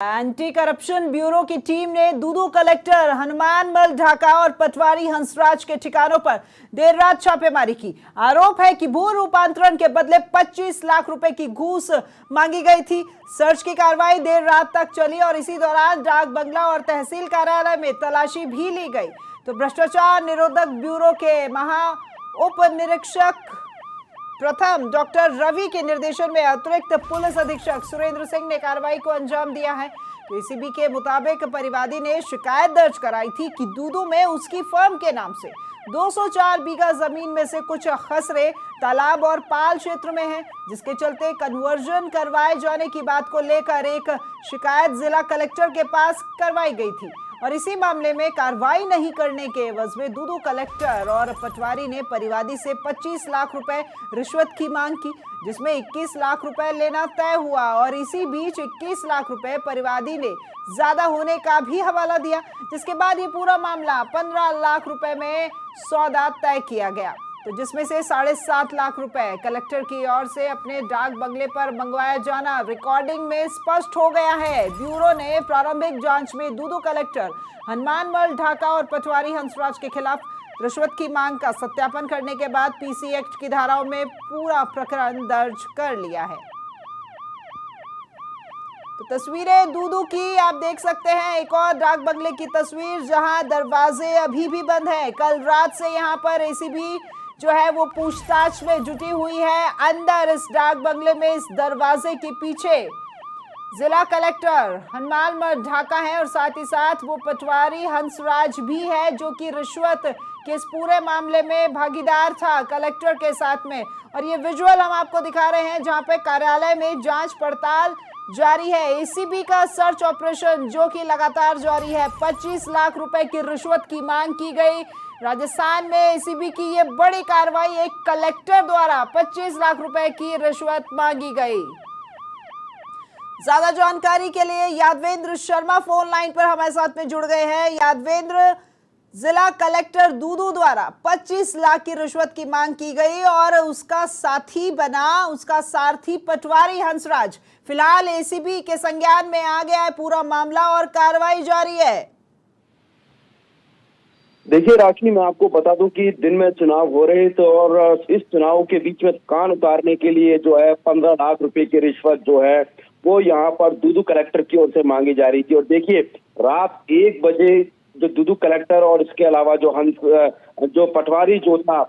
Anti corruption bureau की team ने Dudu collector Hanumanmal Dhaka और पटवारी हंसराज के ठिकानों पर देर रात छापेमारी की। आरोप है कि भू रूपांतरण के बदले 25 लाख रुपए की घूस मांगी गई थी। सर्च की कार्रवाई देर रात तक चली और इसी दौरान डाक बंगला और तहसील कार्यालय में तलाशी भी ली गई। तो भ्रष्टाचार निरोधक ब्यूरो के महा उप निरीक्षक प्रथम डॉक्टर रवि के निर्देशन में अतिरिक्त पुलिस अधीक्षक सुरेंद्र सिंह ने कार्रवाई को अंजाम दिया है। तो एसीबी के मुताबिक परिवादी ने शिकायत दर्ज कराई थी कि दूदू में उसकी फर्म के नाम से 204 बीघा जमीन में से कुछ खसरे तालाब और पाल क्षेत्र में है, जिसके चलते कन्वर्जन करवाए जाने की बात को लेकर एक शिकायत जिला कलेक्टर के पास करवाई गई थी और इसी मामले में कार्रवाई नहीं करने के एवज में दूदू कलेक्टर और पटवारी ने परिवादी से 25 लाख रुपए रिश्वत की मांग की, जिसमें 21 लाख रुपए लेना तय हुआ और इसी बीच 21 लाख रुपए परिवादी ने ज्यादा होने का भी हवाला दिया, जिसके बाद ये पूरा मामला 15 लाख रुपए में सौदा तय किया गया। तो जिसमें से 7.5 लाख रुपए कलेक्टर की ओर से अपने डाक बंगले पर मंगवाया जाना रिकॉर्डिंग में स्पष्ट हो गया है। ब्यूरो ने प्रारंभिक जांच में दूदू कलेक्टर हनुमानमल ढाका और पटवारी हंसराज के खिलाफ रिश्वत की मांग का सत्यापन करने के बाद पीसी एक्ट की धाराओं में पूरा प्रकरण दर्ज कर लिया है। तो तस्वीरें दूदू की आप देख सकते हैं, एक और डाक बंगले की तस्वीर जहां दरवाजे अभी भी बंद है। कल रात से यहां पर एसीबी जो है वो पूछताछ में जुटी हुई है। अंदर इस डाक बंगले में इस दरवाजे के पीछे जिला कलेक्टर हनुमानमल ढाका है और साथ ही साथ वो पटवारी हंसराज भी है, जो कि रिश्वत के इस पूरे मामले में भागीदार था कलेक्टर के साथ में। और ये विजुअल हम आपको दिखा रहे हैं जहां पे कार्यालय में जांच पड़ताल जारी है। एसीबी का सर्च ऑपरेशन जो कि लगातार जारी है। 25 लाख रुपए की रिश्वत की मांग की गई। राजस्थान में एसीबी की ये बड़ी कार्रवाई, एक कलेक्टर द्वारा 25 लाख रुपए की रिश्वत मांगी गई। ज्यादा जानकारी के लिए यादवेंद्र शर्मा फोन लाइन पर हमारे साथ में जुड़ गए हैं। यादवेंद्र, जिला कलेक्टर दूदू द्वारा 25 लाख की रिश्वत की मांग की गई और उसका साथी बना उसका सारथी पटवारी हंसराज फिलहाल एसीबी के संज्ञान में आ गया है पूरा मामला और कार्रवाई जारी है। देखिए राखी, मैं आपको बता दूं कि दिन में चुनाव हो रहे थे और इस चुनाव के बीच में कान उतारने के लिए जो है 15 लाख रुपए की रिश्वत जो है वो यहाँ पर दूदू कलेक्टर की ओर से मांगी जा रही थी। और देखिए रात 1 बजे जो दूदू कलेक्टर और इसके अलावा जो पटवारी जो था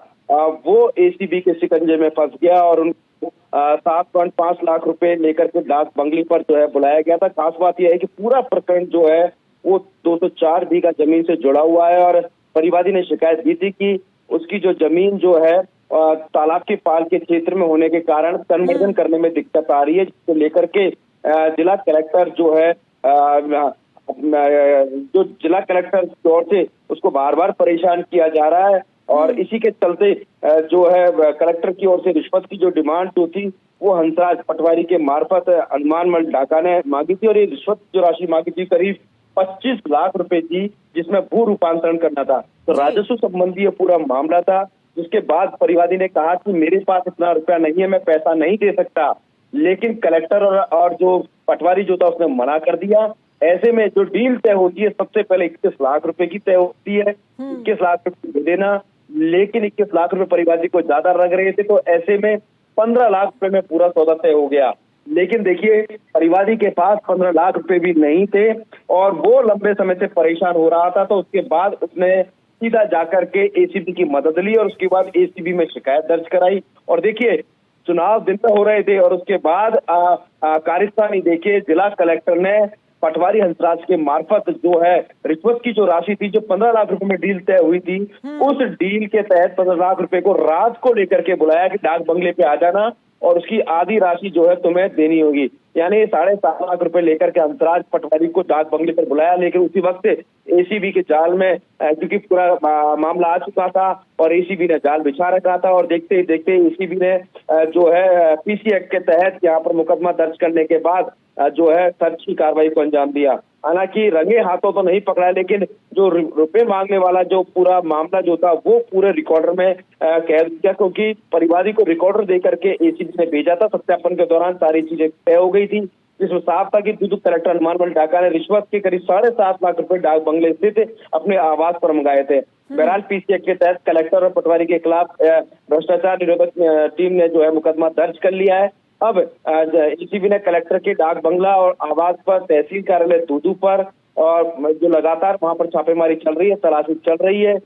वो एसीबी के शिकंजे में फंस गया और उनको 7.5 लाख रुपए लेकर के डाक बंगले पर जो है बुलाया गया था। खास बात यह है कि पूरा प्रकरण जो है वो 204 बीघा जमीन से जुड़ा हुआ है और परिवादी ने शिकायत दी थी कि उसकी जो जमीन जो है तालाब के पाल के क्षेत्र में होने के कारण कन्वर्जन करने में दिक्कत आ रही है, जिसको लेकर के जिला कलेक्टर जो है जो जिला कलेक्टर की ओर से उसको बार बार परेशान किया जा रहा है और इसी के चलते जो है कलेक्टर की ओर से रिश्वत की जो डिमांड जो थी वो हंसराज पटवारी के मार्फत हनुमानमल ढाका ने मांगी थी और ये रिश्वत जो राशि मांगी थी करीब 25 लाख रुपए थी, जिसमें भू रूपांतरण करना था। तो राजस्व संबंधी ये पूरा मामला था, जिसके बाद परिवादी ने कहा कि मेरे पास इतना रुपया नहीं है, मैं पैसा नहीं दे सकता, लेकिन कलेक्टर और जो पटवारी जो था उसने मना कर दिया। ऐसे में जो डील तय होती है सबसे पहले 21 लाख रुपए की तय होती है, 21 लाख रुपए दे देना, लेकिन 21 लाख रुपए परिवादी को ज्यादा लग रहे थे, तो ऐसे में 15 लाख रुपए में पूरा सौदा तय हो गया। लेकिन देखिए परिवादी के पास 15 लाख रुपए भी नहीं थे और वो लंबे समय से परेशान हो रहा था, तो उसके बाद उसने सीधा जाकर के एसीबी की मदद ली और उसके बाद एसीबी में शिकायत दर्ज कराई। और देखिए चुनाव दिन में हो रहे थे और उसके बाद कार्यस्थानी देखिए जिला कलेक्टर ने पटवारी हंसराज के मार्फत जो है रिश्वत की जो राशि थी, जो 15 लाख रुपए में डील तय हुई थी, उस डील के तहत 15 लाख रुपए को रात को लेकर के बुलाया कि डाक बंगले पे आ जाना और उसकी आधी राशि जो है तुम्हें देनी होगी। यानी 7.5 लाख रुपए लेकर के हंसराज पटवारी को डाक बंगले पर बुलाया, लेकिन उसी वक्त एसीबी के जाल में क्योंकि पूरा मामला आ चुका था और एसीबी ने जाल बिछा रखा था और देखते ही देखते एसीबी ने जो है पीसी एक्ट के तहत यहाँ पर मुकदमा दर्ज करने के बाद जो है सर्च की कार्रवाई को अंजाम दिया। हालांकि रंगे हाथों तो नहीं पकड़ा, लेकिन जो रुपए मांगने वाला जो पूरा मामला जो था वो पूरे रिकॉर्डर में कैद किया, क्योंकि परिवादी को रिकॉर्डर देकर के एसीबी ने भेजा था। सत्यापन के दौरान सारी चीजें तय हो गई थी जिसमें साफ था कि दूदू कलेक्टर हनुमानमल ढाका ने रिश्वत के करीब 7.5 लाख रुपए डाक बंगले स्थित अपने आवास पर मंगाए थे। बहरहाल पीसी एक्ट के तहत कलेक्टर और पटवारी के खिलाफ भ्रष्टाचार निरोधक टीम ने जो है मुकदमा दर्ज कर लिया है। अब एसीबी ने कलेक्टर के डाक बंगला और आवास पर, तहसील कार्यालय दूदू पर और जो लगातार वहां पर छापेमारी चल रही है, तलाशी चल रही है।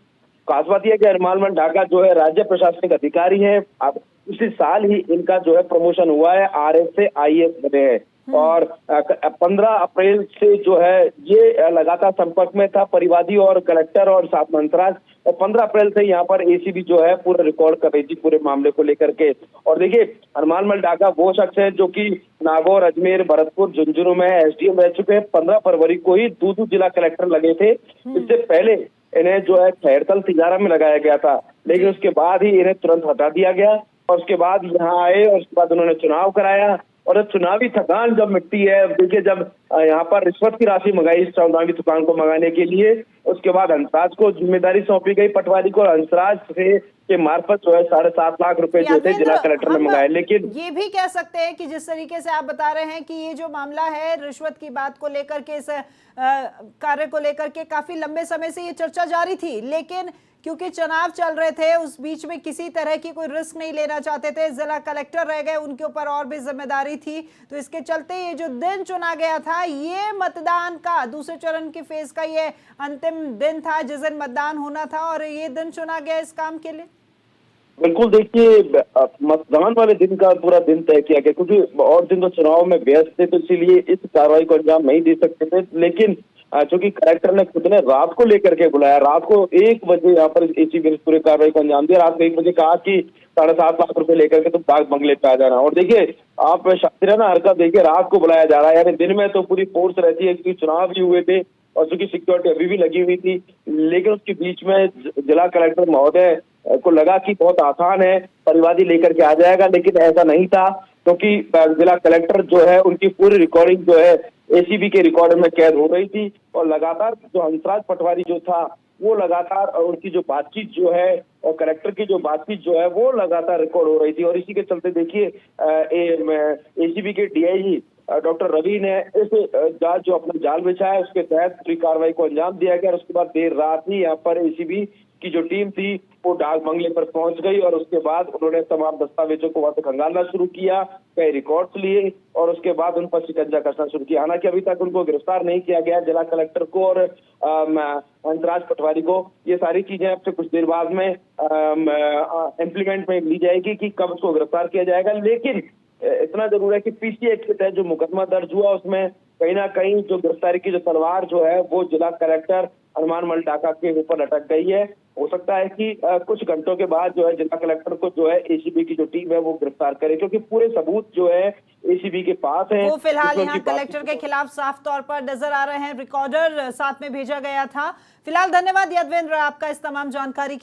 खास बात यह है कि हनुमानमल ढाका जो है राज्य प्रशासनिक अधिकारी है। अब इसी साल ही इनका जो है प्रमोशन हुआ है, आरएस से आईएएस बने हैं और 15 अप्रैल से जो है ये लगातार संपर्क में था परिवादी और कलेक्टर और साथ मंत्रालय, और 15 अप्रैल से यहाँ पर एसीबी जो है पूरा रिकॉर्ड कर रही थी पूरे मामले को लेकर के। और देखिए, हनुमानमल ढाका वो शख्स है जो कि नागौर, अजमेर, भरतपुर, झुंझुनू में एसडीएम रह चुके हैं। 15 फरवरी को ही दूदू जिला कलेक्टर लगे थे। इससे पहले इन्हें जो है खैरतल तिजारा में लगाया गया था, लेकिन उसके बाद ही इन्हें तुरंत हटा दिया गया और उसके बाद यहाँ आए और उसके बाद उन्होंने चुनाव कराया। और चुनावी थकान जब मिटती है, देखिए जब यहाँ पर रिश्वत की राशि मंगाई इस चुनावी थकान को मंगाने के लिए, उसके बाद हंसराज को जिम्मेदारी सौंपी गई पटवारी को। हंसराज से के मार्फत जो है 7.5 लाख रुपए जो थे जिला कलेक्टर ने मंगाए। लेकिन ये भी कह सकते हैं कि जिस तरीके से आप बता रहे हैं कि ये जो मामला है रिश्वत की बात को लेकर के, इस कार्य को लेकर के काफी लंबे समय से ये चर्चा जारी थी, लेकिन क्योंकि चुनाव चल रहे थे उस बीच में किसी तरह की कोई रिस्क नहीं लेना चाहते थे, जिला कलेक्टर रह गए, उनके ऊपर और भी जिम्मेदारी थी, तो इसके चलते ये जो दिन चुना गया था, ये मतदान का दूसरे चरण की फेज का ये अंतिम दिन था जिस दिन मतदान होना था, और ये दिन चुना गया इस काम के लिए। बिल्कुल, देखिए मतदान वाले दिन का पूरा दिन तय किया गया क्योंकि और दिन तो चुनाव में व्यस्त थे, तो इसीलिए इस कार्रवाई को अंजाम नहीं दे सकते थे। लेकिन चूंकि कलेक्टर ने खुद ने रात को लेकर के बुलाया, रात को 1 बजे यहाँ पर एसीबी ने पूरे कार्रवाई को अंजाम दिया। रात को 1 बजे कहा कि 7.5 लाख रुपए लेकर के तुम डाक बंगले पे आ जाना। और देखिए, आप शास्त्रीय हरकत देखिए, रात को बुलाया जा रहा है, यानी दिन में तो पूरी फोर्स रहती है क्योंकि चुनाव भी हुए थे और चूंकि सिक्योरिटी अभी भी लगी हुई थी, लेकिन उसके बीच में जिला कलेक्टर महोदय को लगा कि बहुत आसान है, परिवादी लेकर के आ जाएगा, लेकिन ऐसा नहीं था क्योंकि जिला कलेक्टर जो है उनकी पूरी रिकॉर्डिंग जो है एसीबी के रिकॉर्ड में कैद हो रही थी और लगातार जो हंसराज पटवारी जो था वो लगातार उनकी जो बातचीत जो है और कलेक्टर की जो बातचीत जो है वो लगातार रिकॉर्ड हो रही थी। और इसी के चलते देखिए एसीबी के डीआईजी डॉक्टर रवि ने इस जाल जो अपना जाल बिछाया उसके तहत पूरी कार्रवाई को अंजाम दिया गया। और उसके बाद देर रात ही यहाँ पर एसीबी की जो टीम थी वो डाक बंगले पर पहुंच गई और उसके बाद उन्होंने तमाम दस्तावेजों को वहां से खंगालना शुरू किया, कई रिकॉर्ड्स लिए और उसके बाद उन पर शिकंजा कसना शुरू किया। हालांकि अभी तक उनको गिरफ्तार नहीं किया गया, जिला कलेक्टर को और हंसराज पटवारी को। ये सारी चीजें अब से कुछ देर बाद में इम्प्लीमेंट में ली जाएगी कि कब उसको गिरफ्तार किया जाएगा। लेकिन इतना जरूर है कि पीसी एक्ट के तहत जो मुकदमा दर्ज हुआ उसमें कहीं ना कहीं जो गिरफ्तारी की जो तलवार जो है वो जिला कलेक्टर हनुमानमल ढाका के ऊपर लटक गई है। हो सकता है कि कुछ घंटों के बाद जो है जिला कलेक्टर को जो है एसीबी की जो टीम है वो गिरफ्तार करे, क्योंकि पूरे सबूत जो है एसीबी के पास है। वो फिलहाल यहाँ कलेक्टर के खिलाफ साफ तौर पर नजर आ रहे हैं, रिकॉर्डर साथ में भेजा गया था। फिलहाल धन्यवाद यादवेंद्र आपका इस तमाम जानकारी के